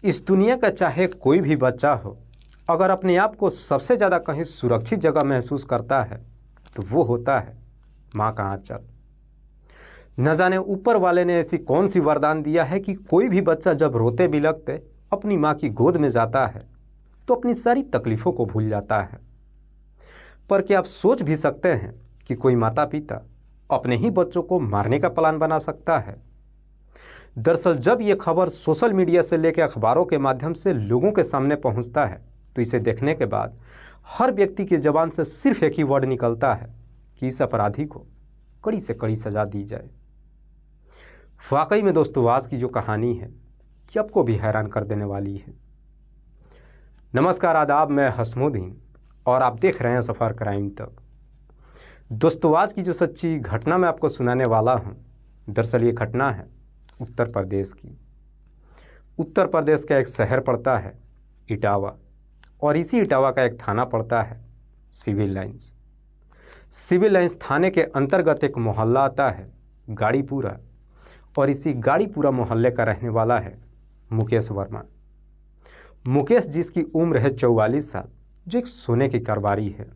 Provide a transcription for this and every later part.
इस दुनिया का चाहे कोई भी बच्चा हो, अगर अपने आप को सबसे ज़्यादा कहीं सुरक्षित जगह महसूस करता है तो वो होता है माँ का आंचल। न जाने ऊपर वाले ने ऐसी कौन सी वरदान दिया है कि कोई भी बच्चा जब रोते बिलखते अपनी माँ की गोद में जाता है तो अपनी सारी तकलीफ़ों को भूल जाता है। पर क्या आप सोच भी सकते हैं कि कोई माता पिता अपने ही बच्चों को मारने का प्लान बना सकता है? दरअसल जब ये खबर सोशल मीडिया से लेकर अखबारों के माध्यम से लोगों के सामने पहुंचता है तो इसे देखने के बाद हर व्यक्ति की ज़बान से सिर्फ एक ही वर्ड निकलता है कि इस अपराधी को कड़ी से कड़ी सज़ा दी जाए। वाकई में दोस्तों, आज की जो कहानी है ये आपको भी हैरान कर देने वाली है। नमस्कार, आदाब, मैं हसमुद्दीन और आप देख रहे हैं सफ़र क्राइम तक। दोस्तों, आज की जो सच्ची घटना मैं आपको सुनाने वाला हूँ, दरअसल ये घटना है उत्तर प्रदेश की। उत्तर प्रदेश का एक शहर पड़ता है इटावा और इसी इटावा का एक थाना पड़ता है सिविल लाइंस। सिविल लाइंस थाने के अंतर्गत एक मोहल्ला आता है गाड़ीपुरा और इसी गाड़ीपुरा मोहल्ले का रहने वाला है मुकेश वर्मा। मुकेश जिसकी उम्र है 44 साल, जो एक सोने की कारोबारी है।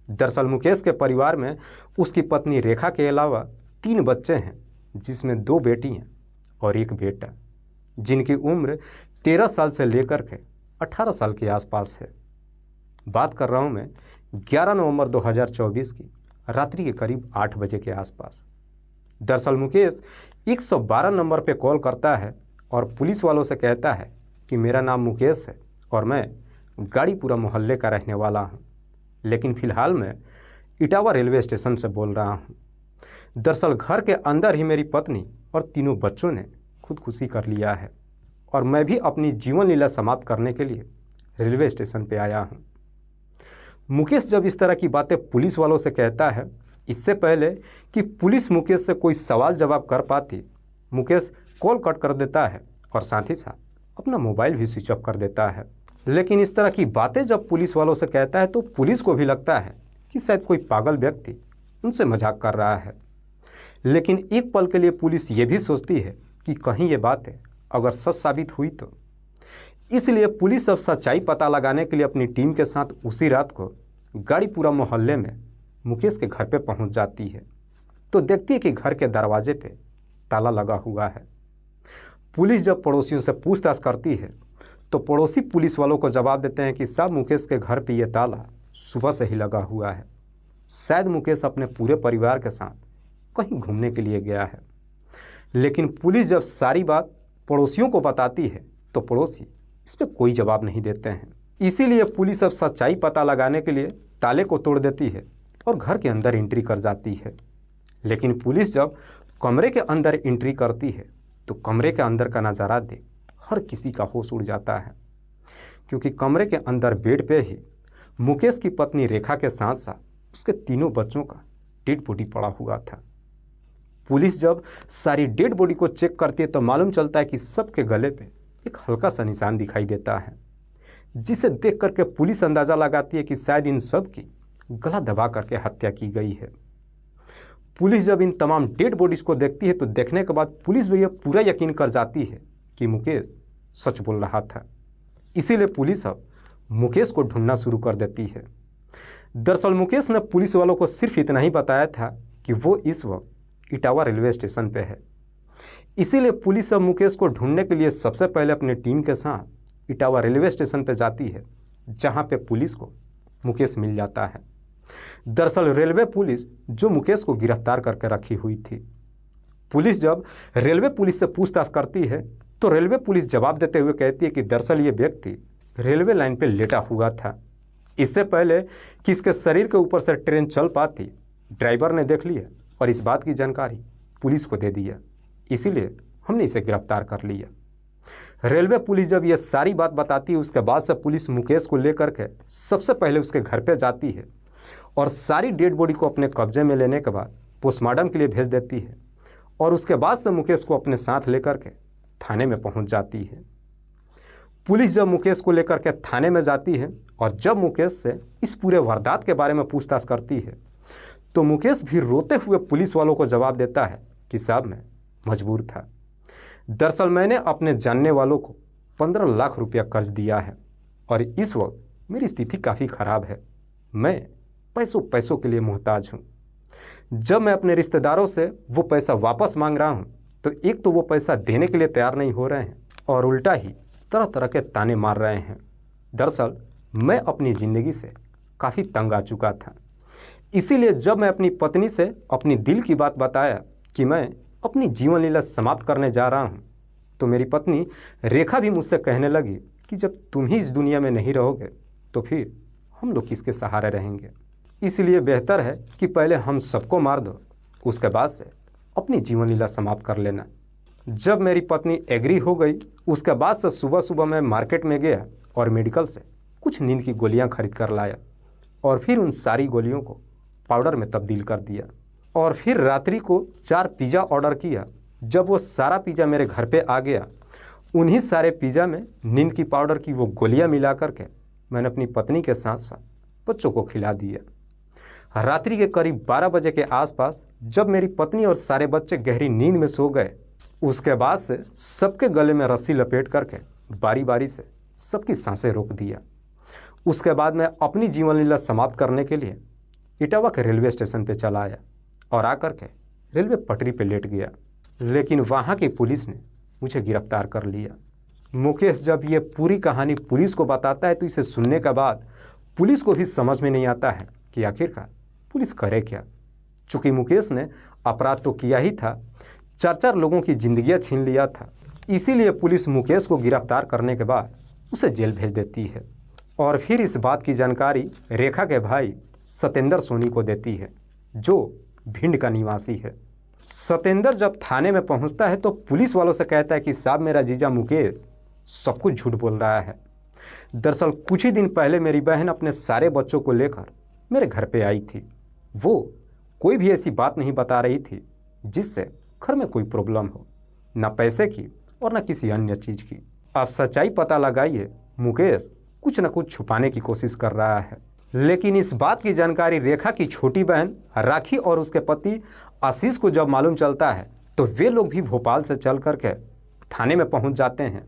दरअसल मुकेश के परिवार में उसकी पत्नी रेखा के अलावा 3 बच्चे हैं, जिसमें 2 बेटी हैं और 1 बेटा, जिनकी उम्र 13 साल से लेकर के 18 साल के आसपास है। बात कर रहा हूँ मैं 11 नवंबर 2024 की रात्रि के करीब 8 बजे के आसपास। दरअसल मुकेश 112 नंबर पे कॉल करता है और पुलिस वालों से कहता है कि मेरा नाम मुकेश है और मैं गाड़ीपुरा मोहल्ले का रहने वाला हूँ, लेकिन फ़िलहाल मैं इटावा रेलवे स्टेशन से बोल रहा हूँ। दरअसल घर के अंदर ही मेरी पत्नी और 3 बच्चों ने खुदकुशी कर लिया है और मैं भी अपनी जीवन लीला समाप्त करने के लिए रेलवे स्टेशन पे आया हूँ। मुकेश जब इस तरह की बातें पुलिस वालों से कहता है, इससे पहले कि पुलिस मुकेश से कोई सवाल जवाब कर पाती, मुकेश कॉल कट कर देता है और साथ ही साथ अपना मोबाइल भी स्विच ऑफ कर देता है। लेकिन इस तरह की बातें जब पुलिस वालों से कहता है तो पुलिस को भी लगता है कि शायद कोई पागल व्यक्ति उनसे मजाक कर रहा है। लेकिन एक पल के लिए पुलिस ये भी सोचती है कि कहीं ये बातें अगर सच साबित हुई तो। इसलिए पुलिस अब सच्चाई पता लगाने के लिए अपनी टीम के साथ उसी रात को गाड़ीपुरा मोहल्ले में मुकेश के घर पे पहुंच जाती है तो देखती है कि घर के दरवाजे पे ताला लगा हुआ है। पुलिस जब पड़ोसियों से पूछताछ करती है तो पड़ोसी पुलिस वालों को जवाब देते हैं कि साहब, मुकेश के घर पे ये ताला सुबह से ही लगा हुआ है, शायद मुकेश अपने पूरे परिवार के साथ कहीं घूमने के लिए गया है। लेकिन पुलिस जब सारी बात पड़ोसियों को बताती है तो पड़ोसी इस पर कोई जवाब नहीं देते हैं। इसीलिए पुलिस अब सच्चाई पता लगाने के लिए ताले को तोड़ देती है और घर के अंदर एंट्री कर जाती है। लेकिन पुलिस जब कमरे के अंदर एंट्री करती है तो कमरे के अंदर का नज़ारा देख हर किसी का होश उड़ जाता है, क्योंकि कमरे के अंदर बेड पे ही मुकेश की पत्नी रेखा के साथ साथ उसके 3 बच्चों का डेड बॉडी पड़ा हुआ था। पुलिस जब सारी डेड बॉडी को चेक करती है तो मालूम चलता है कि सबके गले पे एक हल्का सा निशान दिखाई देता है, जिसे देख करके पुलिस अंदाज़ा लगाती है कि शायद इन सब की गला दबा करके हत्या की गई है। पुलिस जब इन तमाम डेड बॉडीज को देखती है तो देखने के बाद पुलिस भी यह पूरा यकीन कर जाती है कि मुकेश सच बोल रहा था। इसीलिए पुलिस अब मुकेश को ढूंढना शुरू कर देती है। दरअसल मुकेश ने पुलिस वालों को सिर्फ इतना ही बताया था कि वो इस वक्त इटावा रेलवे स्टेशन पे है। इसीलिए पुलिस अब मुकेश को ढूंढने के लिए सबसे पहले अपनी टीम के साथ इटावा रेलवे स्टेशन पे जाती है, जहाँ पे पुलिस को मुकेश मिल जाता है। दरअसल रेलवे पुलिस जो मुकेश को गिरफ्तार करके रखी हुई थी। पुलिस जब रेलवे पुलिस से पूछताछ करती है तो रेलवे पुलिस जवाब देते हुए कहती है कि दरअसल ये व्यक्ति रेलवे लाइन पे लेटा हुआ था। इससे पहले कि इसके शरीर के ऊपर से ट्रेन चल पाती, ड्राइवर ने देख लिया और इस बात की जानकारी पुलिस को दे दिया, इसीलिए हमने इसे गिरफ्तार कर लिया। रेलवे पुलिस जब ये सारी बात बताती है उसके बाद से पुलिस मुकेश को लेकर के सबसे पहले उसके घर पे जाती है और सारी डेड बॉडी को अपने कब्जे में लेने के बाद पोस्टमार्टम के लिए भेज देती है और उसके बाद से मुकेश को अपने साथ लेकर के थाने में पहुंच जाती है। पुलिस जब मुकेश को लेकर के थाने में जाती है और जब मुकेश से इस पूरे वारदात के बारे में पूछताछ करती है तो मुकेश भी रोते हुए पुलिस वालों को जवाब देता है कि साहब, मैं मजबूर था। दरअसल मैंने अपने जानने वालों को 15 लाख रुपया कर्ज दिया है और इस वक्त मेरी स्थिति काफ़ी ख़राब है। मैं पैसों पैसों के लिए मोहताज हूँ। जब मैं अपने रिश्तेदारों से वो पैसा वापस मांग रहा हूँ तो एक तो वो पैसा देने के लिए तैयार नहीं हो रहे हैं और उल्टा ही तरह तरह के ताने मार रहे हैं। दरअसल मैं अपनी ज़िंदगी से काफ़ी तंग आ चुका था। इसीलिए जब मैं अपनी पत्नी से अपनी दिल की बात बताया कि मैं अपनी जीवन लीला समाप्त करने जा रहा हूँ तो मेरी पत्नी रेखा भी मुझसे कहने लगी कि जब तुम ही इस दुनिया में नहीं रहोगे तो फिर हम लोग किसके सहारे रहेंगे। इसलिए बेहतर है कि पहले हम सबको मार दो, उसके बाद से अपनी जीवन लीला समाप्त कर लेना। जब मेरी पत्नी एग्री हो गई उसके बाद से सुबह सुबह मैं मार्केट में गया और मेडिकल से कुछ नींद की गोलियां खरीद कर लाया और फिर उन सारी गोलियों को पाउडर में तब्दील कर दिया और फिर रात्रि को 4 पिज़्ज़ा ऑर्डर किया। जब वो सारा पिज़्ज़ा मेरे घर पे आ गया, उन्हीं सारे पिज़्ज़ा में नींद की पाउडर की वो गोलियां मिला करके मैंने अपनी पत्नी के साथ साथ बच्चों को खिला दिया। रात्रि के करीब 12 बजे के आसपास जब मेरी पत्नी और सारे बच्चे गहरी नींद में सो गए, उसके बाद से सबके गले में रस्सी लपेट करके बारी बारी से सबकी सांसें रोक दिया। उसके बाद मैं अपनी जीवन लीला समाप्त करने के लिए इटावा के रेलवे स्टेशन पे चला आया और आकर के रेलवे पटरी पे लेट गया, लेकिन वहाँ की पुलिस ने मुझे गिरफ्तार कर लिया। मुकेश जब ये पूरी कहानी पुलिस को बताता है तो इसे सुनने के बाद पुलिस को भी समझ में नहीं आता है कि आखिरकार पुलिस करे क्या। चूँकि मुकेश ने अपराध तो किया ही था, 4 लोगों की जिंदगियां छीन लिया था, इसीलिए पुलिस मुकेश को गिरफ्तार करने के बाद उसे जेल भेज देती है और फिर इस बात की जानकारी रेखा के भाई सतेंद्र सोनी को देती है जो भिंड का निवासी है। सतेंद्र जब थाने में पहुंचता है तो पुलिस वालों से कहता है कि साहब मेरा जीजा मुकेश सब कुछ झूठ बोल रहा है। दरअसल कुछ ही दिन पहले मेरी बहन अपने सारे बच्चों को लेकर मेरे घर पे आई थी। वो कोई भी ऐसी बात नहीं बता रही थी जिससे घर में कोई प्रॉब्लम हो, ना पैसे की और ना किसी अन्य चीज़ की। आप सच्चाई पता लगाइए, मुकेश कुछ न कुछ छुपाने की कोशिश कर रहा है। लेकिन इस बात की जानकारी रेखा की छोटी बहन राखी और उसके पति आशीष को जब मालूम चलता है तो वे लोग भी भोपाल से चल करके थाने में पहुंच जाते हैं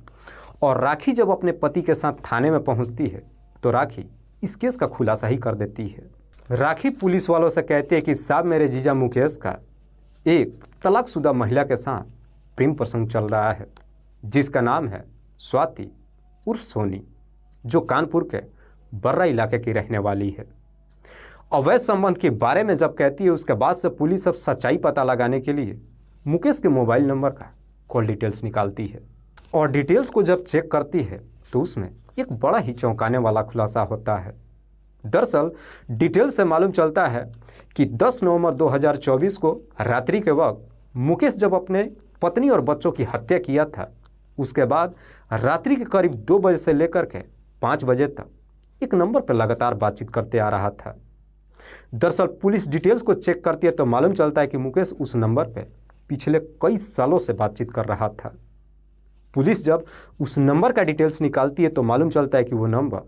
और राखी जब अपने पति के साथ थाने में पहुंचती है तो राखी इस केस का खुलासा ही कर देती है। राखी पुलिस वालों से कहती है कि साहब मेरे जीजा मुकेश का एक तलाकशुदा महिला के साथ प्रेम प्रसंग चल रहा है जिसका नाम है स्वाति उर्फ सोनी, जो कानपुर के बर्रा इलाके की रहने वाली है। अवैध संबंध के बारे में जब कहती है उसके बाद से पुलिस अब सच्चाई पता लगाने के लिए मुकेश के मोबाइल नंबर का कॉल डिटेल्स निकालती है और डिटेल्स को जब चेक करती है तो उसमें एक बड़ा ही चौंकाने वाला खुलासा होता है। दरअसल डिटेल से मालूम चलता है कि 10 नवंबर 2024 को रात्रि के वक्त मुकेश जब अपने पत्नी और बच्चों की हत्या किया था, उसके बाद रात्रि के करीब 2 बजे से लेकर के 5 बजे तक एक नंबर पर लगातार बातचीत करते आ रहा था। दरअसल पुलिस डिटेल्स को चेक करती है तो मालूम चलता है कि मुकेश उस नंबर पर पिछले कई सालों से बातचीत कर रहा था। पुलिस जब उस नंबर का डिटेल्स निकालती है तो मालूम चलता है कि वो नंबर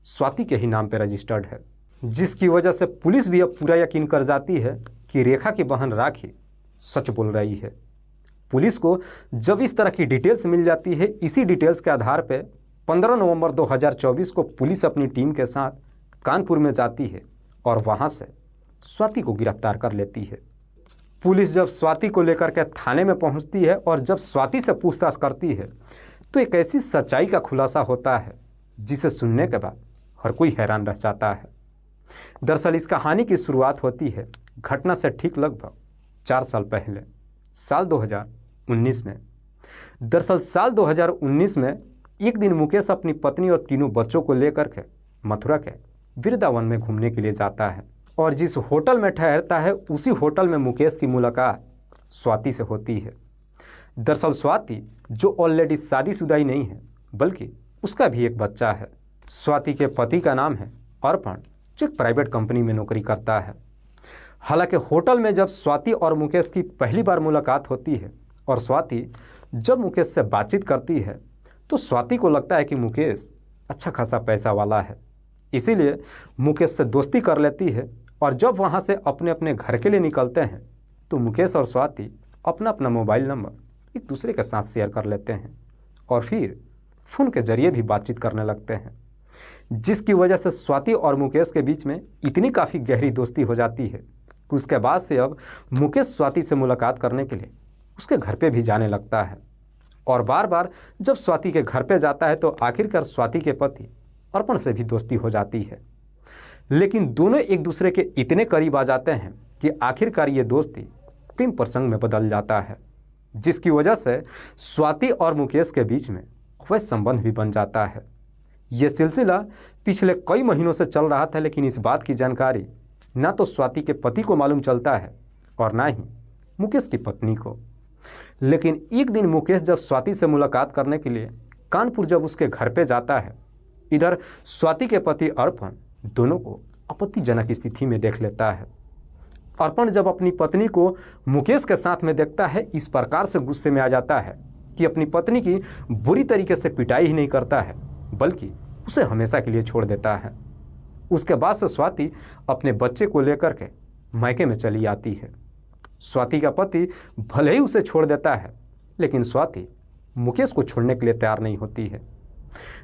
स्वाति के ही नाम पर रजिस्टर्ड है, जिसकी वजह से पुलिस भी अब पूरा यकीन कर जाती है कि रेखा की बहन राखी सच बोल रही है। पुलिस को जब इस तरह की डिटेल्स मिल जाती है, इसी डिटेल्स के आधार पर 15 नवंबर 2024 को पुलिस अपनी टीम के साथ कानपुर में जाती है और वहां से स्वाति को गिरफ्तार कर लेती है। पुलिस जब स्वाति को लेकर के थाने में पहुंचती है और जब स्वाति से पूछताछ करती है तो एक ऐसी सच्चाई का खुलासा होता है जिसे सुनने के बाद हर कोई हैरान रह जाता है। दरअसल इस कहानी की शुरुआत होती है घटना से ठीक लगभग 4 साल पहले, साल 2019 में। दरअसल साल 2019 में एक दिन मुकेश अपनी पत्नी और तीनों बच्चों को लेकर के मथुरा के वृंदावन में घूमने के लिए जाता है और जिस होटल में ठहरता है उसी होटल में मुकेश की मुलाकात स्वाति से होती है। दरअसल स्वाति जो ऑलरेडी शादीशुदा ही नहीं है बल्कि उसका भी एक बच्चा है। स्वाति के पति का नाम है अर्पण, जो एक प्राइवेट कंपनी में नौकरी करता है। हालांकि होटल में जब स्वाति और मुकेश की पहली बार मुलाकात होती है और स्वाति जब मुकेश से बातचीत करती है तो स्वाति को लगता है कि मुकेश अच्छा खासा पैसा वाला है, इसीलिए मुकेश से दोस्ती कर लेती है और जब वहाँ से अपने अपने घर के लिए निकलते हैं तो मुकेश और स्वाति अपना अपना मोबाइल नंबर एक दूसरे के साथ शेयर कर लेते हैं और फिर फ़ोन के जरिए भी बातचीत करने लगते हैं, जिसकी वजह से स्वाति और मुकेश के बीच में इतनी काफ़ी गहरी दोस्ती हो जाती है कि उसके बाद से अब मुकेश स्वाति से मुलाकात करने के लिए उसके घर पे भी जाने लगता है। और बार बार जब स्वाति के घर पे जाता है तो आखिरकार स्वाति के पति अर्पण से भी दोस्ती हो जाती है। लेकिन दोनों एक दूसरे के इतने करीब आ जाते हैं कि आखिरकार ये दोस्ती प्रेम प्रसंग में बदल जाता है, जिसकी वजह से स्वाति और मुकेश के बीच में अवैध संबंध भी बन जाता है। ये सिलसिला पिछले कई महीनों से चल रहा था, लेकिन इस बात की जानकारी ना तो स्वाति के पति को मालूम चलता है और ना ही मुकेश की पत्नी को। लेकिन एक दिन मुकेश जब स्वाति से मुलाकात करने के लिए कानपुर जब उसके घर पे जाता है, इधर स्वाति के पति अर्पण दोनों को आपत्तिजनक स्थिति में देख लेता है। अर्पण जब अपनी पत्नी को मुकेश के साथ में देखता है, इस प्रकार से गुस्से में आ जाता है कि अपनी पत्नी की बुरी तरीके से पिटाई ही नहीं करता है, बल्कि उसे हमेशा के लिए छोड़ देता है। उसके बाद से स्वाति अपने बच्चे को लेकर के मायके में चली आती है। स्वाति का पति भले ही उसे छोड़ देता है, लेकिन स्वाति मुकेश को छोड़ने के लिए तैयार नहीं होती है।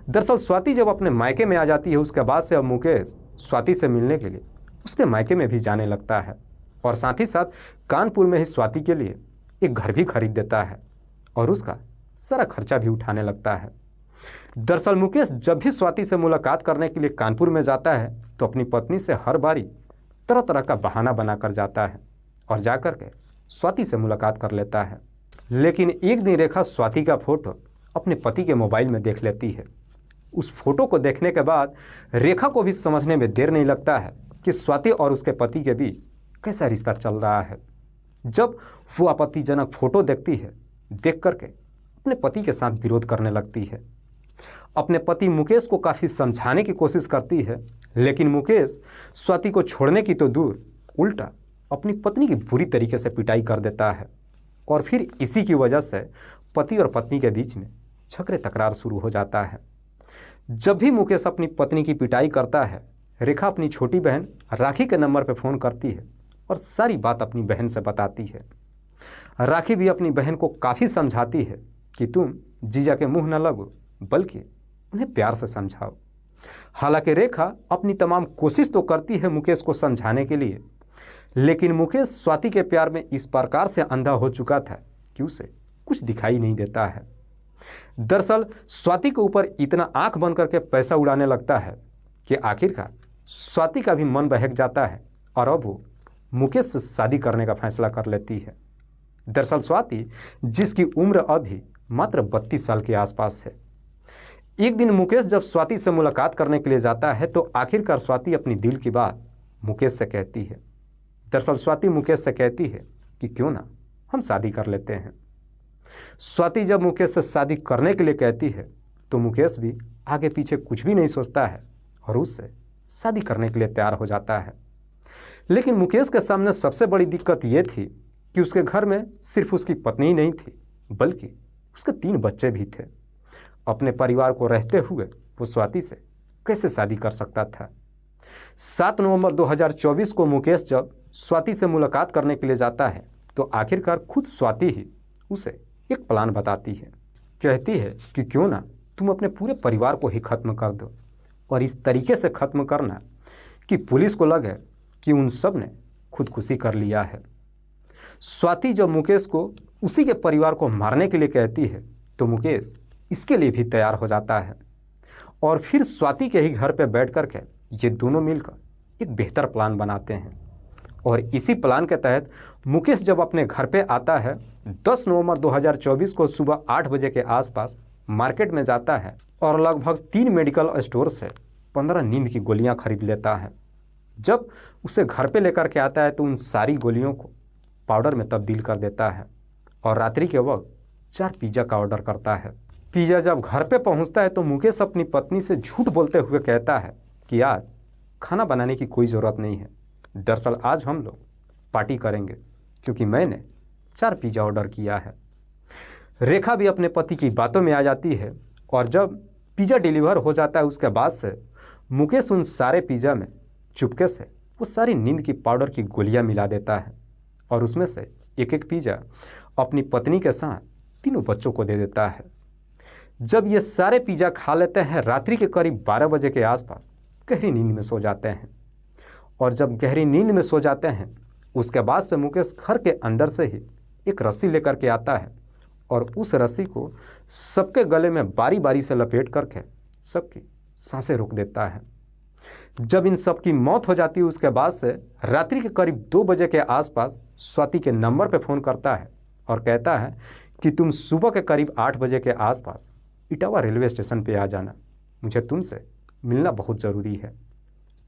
दरअसल स्वाति जब अपने मायके में आ जाती है, उसके बाद से अब मुकेश स्वाति से मिलने के लिए उसके मायके में भी जाने लगता है और साथ ही साथ कानपुर में ही स्वाति के लिए एक घर भी खरीद देता है और उसका सारा खर्चा भी उठाने लगता है। दरअसल मुकेश जब भी स्वाति से मुलाकात करने के लिए कानपुर में जाता है तो अपनी पत्नी से हर बारी तरह तरह का बहाना बनाकर जाता है और जाकर के स्वाति से मुलाकात कर लेता है। लेकिन एक दिन रेखा स्वाति का फोटो अपने पति के मोबाइल में देख लेती है। उस फोटो को देखने के बाद रेखा को भी समझने में देर नहीं लगता है कि स्वाति और उसके पति के बीच कैसा रिश्ता चल रहा है। जब वो आपत्तिजनक फोटो देखती है, देख करके अपने पति के साथ विरोध करने लगती है। अपने पति मुकेश को काफ़ी समझाने की कोशिश करती है, लेकिन मुकेश स्वाति को छोड़ने की तो दूर, उल्टा अपनी पत्नी की बुरी तरीके से पिटाई कर देता है और फिर इसी की वजह से पति और पत्नी के बीच में झगड़े तकरार शुरू हो जाता है। जब भी मुकेश अपनी पत्नी की पिटाई करता है, रेखा अपनी छोटी बहन राखी के नंबर पर फ़ोन करती है और सारी बात अपनी बहन से बताती है। राखी भी अपनी बहन को काफ़ी समझाती है कि तुम जीजा के मुंह न लगो, बल्कि उन्हें प्यार से समझाओ। हालांकि रेखा अपनी तमाम कोशिश तो करती है मुकेश को समझाने के लिए, लेकिन मुकेश स्वाति के प्यार में इस प्रकार से अंधा हो चुका था कि उसे कुछ दिखाई नहीं देता है। दरअसल स्वाति के ऊपर इतना आंख बंद करके पैसा उड़ाने लगता है कि आखिरकार स्वाति का भी मन बहक जाता है और अब वो मुकेश से शादी करने का फैसला कर लेती है। दरअसल स्वाति, जिसकी उम्र अभी मात्र 32 साल के आसपास है। एक दिन मुकेश जब स्वाति से मुलाकात करने के लिए जाता है तो आखिरकार स्वाति अपनी दिल की बात मुकेश से कहती है। दरअसल स्वाति मुकेश से कहती है कि क्यों ना हम शादी कर लेते हैं। स्वाति जब मुकेश से शादी करने के लिए कहती है तो मुकेश भी आगे पीछे कुछ भी नहीं सोचता है और उससे शादी करने के लिए तैयार हो जाता है। लेकिन मुकेश के सामने सबसे बड़ी दिक्कत ये थी कि उसके घर में सिर्फ उसकी पत्नी ही नहीं थी, बल्कि उसके 3 बच्चे भी थे। अपने परिवार को रहते हुए वो स्वाति से कैसे शादी कर सकता था। 7 नवंबर 2024 को मुकेश जब स्वाति से मुलाकात करने के लिए जाता है तो आखिरकार खुद स्वाति ही उसे एक प्लान बताती है। कहती है कि क्यों ना तुम अपने पूरे परिवार को ही ख़त्म कर दो और इस तरीके से ख़त्म करना कि पुलिस को लगे कि उन सब ने खुदकुशी कर लिया है। स्वाति जब मुकेश को उसी के परिवार को मारने के लिए कहती है तो मुकेश इसके लिए भी तैयार हो जाता है और फिर स्वाति के ही घर पर बैठ कर के ये दोनों मिलकर एक बेहतर प्लान बनाते हैं। और इसी प्लान के तहत मुकेश जब अपने घर पे आता है 10 नवंबर 2024 को सुबह 8 बजे के आसपास मार्केट में जाता है और लगभग 3 मेडिकल स्टोर से 15 नींद की गोलियां खरीद लेता है। जब उसे घर पे लेकर के आता है तो उन सारी गोलियों को पाउडर में तब्दील कर देता है और रात्रि के वक्त 4 पिज़्ज़ा का ऑर्डर करता है। पिज़्ज़ा जब घर पे पहुंचता है तो मुकेश अपनी पत्नी से झूठ बोलते हुए कहता है कि आज खाना बनाने की कोई ज़रूरत नहीं है, दरअसल आज हम लोग पार्टी करेंगे क्योंकि मैंने 4 पिज़्ज़ा ऑर्डर किया है। रेखा भी अपने पति की बातों में आ जाती है और जब पिज़्ज़ा डिलीवर हो जाता है उसके बाद से मुकेश उन सारे पिज़्ज़ा में चुपके से वो सारी नींद की पाउडर की गोलियां मिला देता है और उसमें से एक एक पिज़्ज़ा अपनी पत्नी के साथ 3 बच्चों को दे देता है। जब ये सारे पिज़्ज़ा खा लेते हैं रात्रि के करीब 12 बजे के आसपास गहरी नींद में सो जाते हैं। और जब गहरी नींद में सो जाते हैं उसके बाद से मुकेश घर के अंदर से ही एक रस्सी लेकर के आता है और उस रस्सी को सबके गले में बारी बारी से लपेट करके सबकी सांसें रोक देता है। जब इन सब की मौत हो जाती है उसके बाद से रात्रि के करीब 2 बजे के आसपास स्वाति के नंबर पर फ़ोन करता है और कहता है कि तुम सुबह के करीब 8 बजे के आसपास इटावा रेलवे स्टेशन पे आ जाना, मुझे तुमसे मिलना बहुत ज़रूरी है।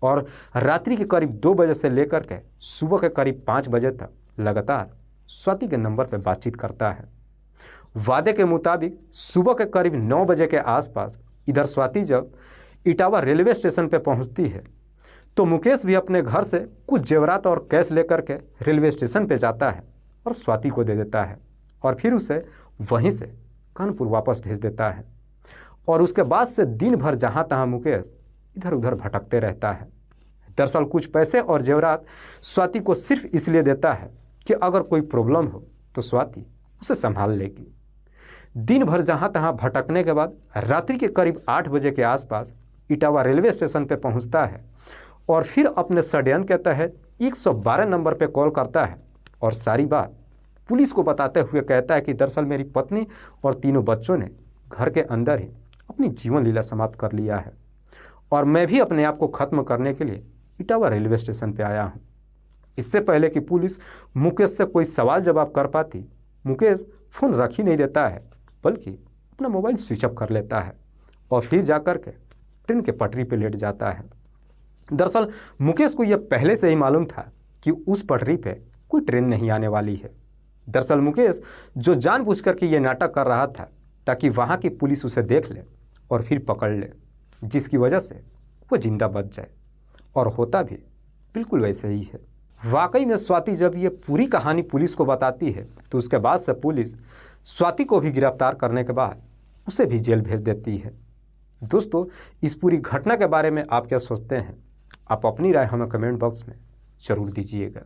और रात्रि के करीब 2 बजे से लेकर के सुबह के करीब 5 बजे तक लगातार स्वाति के नंबर पर बातचीत करता है। वादे के मुताबिक सुबह के करीब 9 बजे के आसपास इधर स्वाति जब इटावा रेलवे स्टेशन पर पहुंचती है तो मुकेश भी अपने घर से कुछ जेवरात और कैश लेकर के रेलवे स्टेशन पर जाता है और स्वाति को दे देता है और फिर उसे वहीं से कानपुर वापस भेज देता है। और उसके बाद से दिन भर जहाँ तहाँ मुकेश इधर उधर भटकते रहता है। दरअसल कुछ पैसे और जेवरात स्वाति को सिर्फ इसलिए देता है कि अगर कोई प्रॉब्लम हो तो स्वाति उसे संभाल लेगी। दिन भर जहाँ तहाँ भटकने के बाद रात्रि के करीब 8 बजे के आसपास इटावा रेलवे स्टेशन पर पहुँचता है और फिर अपने षड्यंत्र के तहत 112 नंबर पर कॉल करता है और सारी बात पुलिस को बताते हुए कहता है कि दरअसल मेरी पत्नी और तीनों बच्चों ने घर के अंदर ही अपनी जीवन लीला समाप्त कर लिया है और मैं भी अपने आप को ख़त्म करने के लिए इटावा रेलवे स्टेशन पर आया हूँ। इससे पहले कि पुलिस मुकेश से कोई सवाल जवाब कर पाती मुकेश फ़ोन रख ही नहीं देता है बल्कि अपना मोबाइल स्विच ऑफ कर लेता है और फिर जाकर के ट्रेन के पटरी पर लेट जाता है। दरअसल मुकेश को यह पहले से ही मालूम था कि उस पटरी पर कोई ट्रेन नहीं आने वाली है। दरअसल मुकेश जो जानबूझकर के ये नाटक कर रहा था ताकि वहाँ की पुलिस उसे देख ले और फिर पकड़ ले, जिसकी वजह से वो जिंदा बच जाए। और होता भी बिल्कुल वैसे ही है। वाकई में स्वाति जब ये पूरी कहानी पुलिस को बताती है तो उसके बाद से पुलिस स्वाति को भी गिरफ्तार करने के बाद उसे भी जेल भेज देती है। दोस्तों, इस पूरी घटना के बारे में आप क्या सोचते हैं? आप अपनी राय हमें कमेंट बॉक्स में ज़रूर दीजिएगा।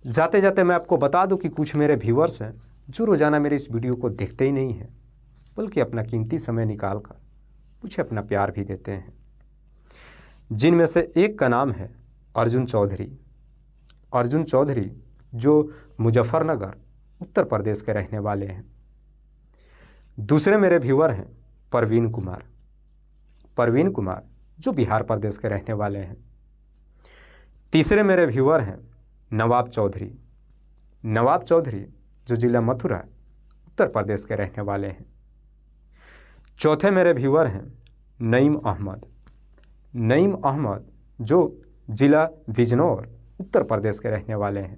जाते जाते मैं आपको बता दूं कि कुछ मेरे व्यूअर्स हैं जो रोज़ाना मेरे इस वीडियो को देखते ही नहीं हैं बल्कि अपना कीमती समय निकाल कर मुझे अपना प्यार भी देते हैं, जिनमें से एक का नाम है अर्जुन चौधरी। अर्जुन चौधरी जो मुजफ्फरनगर उत्तर प्रदेश के रहने वाले हैं। दूसरे मेरे व्यूअर हैं परवीन कुमार। परवीन कुमार जो बिहार प्रदेश के रहने वाले हैं। तीसरे मेरे व्यूअर हैं नवाब चौधरी। नवाब चौधरी जो जिला मथुरा उत्तर प्रदेश के रहने वाले हैं। चौथे मेरे व्यूअर हैं नईम अहमद। नईम अहमद जो जिला बिजनौर उत्तर प्रदेश के रहने वाले हैं।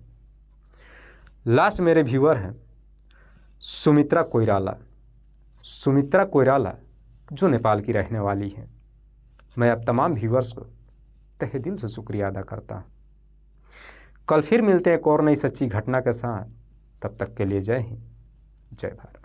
लास्ट मेरे व्यूअर हैं सुमित्रा कोइराला। सुमित्रा कोइराला जो नेपाल की रहने वाली हैं। मैं अब तमाम व्यूअर्स को तहे दिल से शुक्रिया अदा करता हूँ। कल फिर मिलते हैं एक और नई सच्ची घटना के साथ। तब तक के लिए जय हिंद, जय भारत।